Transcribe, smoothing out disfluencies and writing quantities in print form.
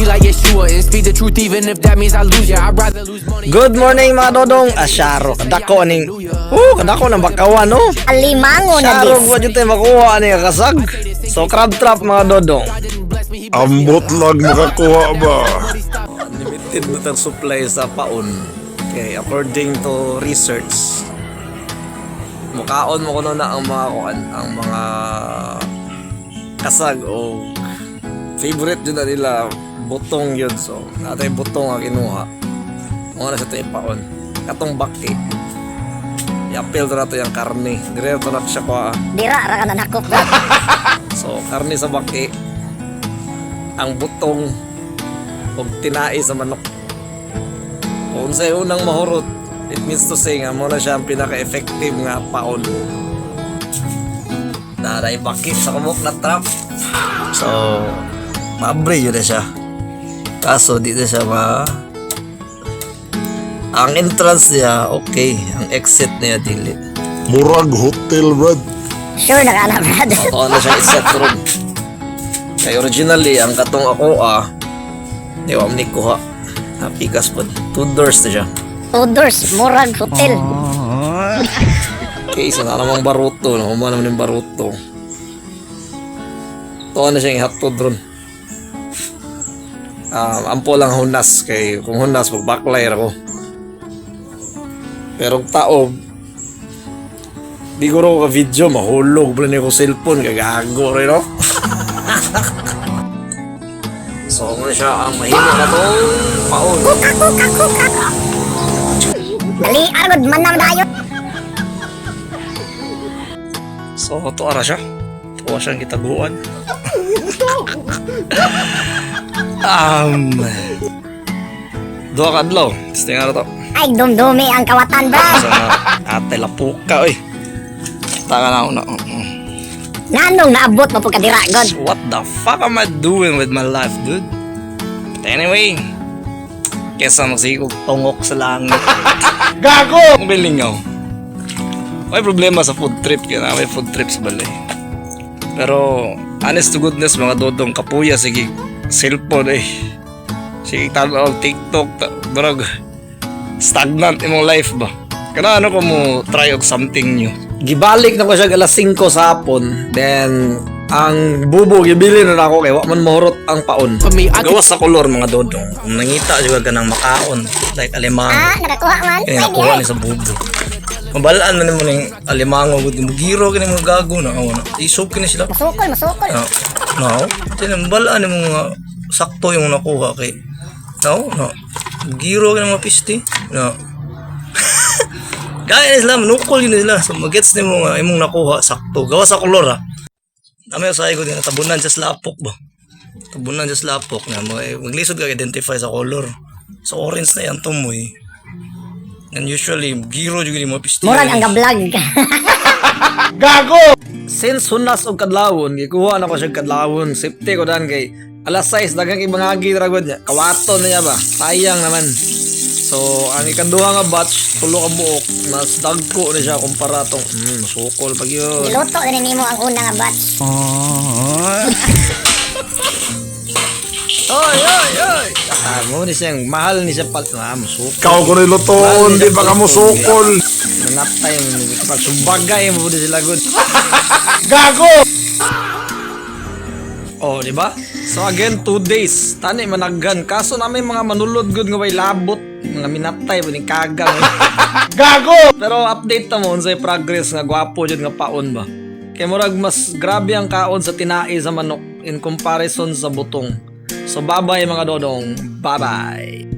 be like Yeshua and speak the truth even if that means I lose ya. I'd rather lose money. Good morning mga dodong. Asyaro, kadako ning. Kadako ng bakawan no. Alimango na Asyaro, dis. wa jud tay makuha ani kasag. So crab trap mga dodong. Ambot lang makakuha ba? Limited na tang supply sa paon. Okay, according to research, mukaon mo kuno na ang mga kuan, ang mga kasag o favorite yun na nila, butong yun. So, natay butong ang kinuha. Mga na sa tayo paon. Katong baki. I-appeal na nato yung karne. Direto na siya pa. Dira ra ka na nakop. So, karne sa baki. Ang butong o tinai sa manok. Kung sa'yo unang mahurot, it means to say nga muna siya ang pinaka-effective nga paon. Naray baki sa kumok na trap. So, mabre yun na siya. Kaso, di na siya ang entrance niya, okay. Ang exit niya, dili. Murag hotel, Brad. Sure na ka na, brad. Totoo na siya iset room. Kaya originally, ang katong ako di ko amnik kuha. Napikas po. 2 doors na siya. Outdoors, murag hotel. Okay, isa na namang baruto. Nakuha naman yung baruto. Totoo na siya yung hotdog ron. Ampo lang hunas. Kay kung hunas, mag-backlight ako. Pero tao, di ko rin ka-video, mahulog. Wala niya ko cellphone, kagago rin, no? So, ano siya ang mahimo na itong paon. Dali, argod man naman tayo. So, ito ara siya. Ito siyang kitaguan. Dua kadlaw. Gusto nga na to. Ay, dumdumi ang kawatan, brad. Sa ate lapuka, oy. Taka na una. Nanong naabot mo po ka dira, god. What the fuck am I doing with my life, dude? But anyway, kesa magsigog tungok sa langit. Gago! Ang bilingaw. May problema sa food trip, kaya na may food trip sa balay. Pero, honest to goodness, mga dodong kapuya, sige, cellphone eh. Sige, tanaw, TikTok, barag, stagnant imong life ba? Kana ano ko mo try og something new. Gibalik na ko siya alas 5 sa hapon. Then ang bubo gibili na ako kay wa man mahurot ang paon. Gawas sa kolor mga dodong. Kung nangita juga ganang makaon like alimango. Nakakuha man. Kaya nakuha ni sa bubo. Mabalaan man mo ning alimango gud mo giro kini mo gago na ako na. Isog kini sila. Masukol, masukol. No. Tinan mabalaan mo nga sakto yung nakuha kay. No. Giro kini mo pisti. No. Gaya nila, manukol yun nila. So, magets ni mo nga, imong nakuha, sakto. Gawa sa kolor, ha. Namay sa ko din, tabunan dyan sa lapok ba? Tabunan dyan sa lapok. Maglisod ka, identify sa kolor. So, orange na yan, tumoy. And usually, giro juga di mo pisti. Murag ang gablag. Gago! Since hunas og kadlawon, gikuha na ko siya kadlawon. Safety ko dan kay alas 6, dagang ibangagi dragod niya. Kawato na niya ba? Sayang naman. So, ang ikanduha nga batch, tulo ka buok, mas dagko na siya kumpara tong, masukol pag yun. Niluto din nimo ang una nga batch. Oy! Mo ni siyang mahal ni siya pal, masukol. Ikaw ko rin lutoon, di ba ka mo sukol? Nanaptay mo, pagsubagay mo din sila good. Gago! Oh, di ba? So again, 2 days. Tani managgan. Kaso namin mga manulod good nga way labot. Mga minaptay mo ni kagang. Gago! Pero update ta mo unsay progress nga gwapo jud nga paon ba. Kay murag mas grabe ang kaon sa tinai sa manok in comparison sa butong. So bye-bye mga dodong. Bye-bye.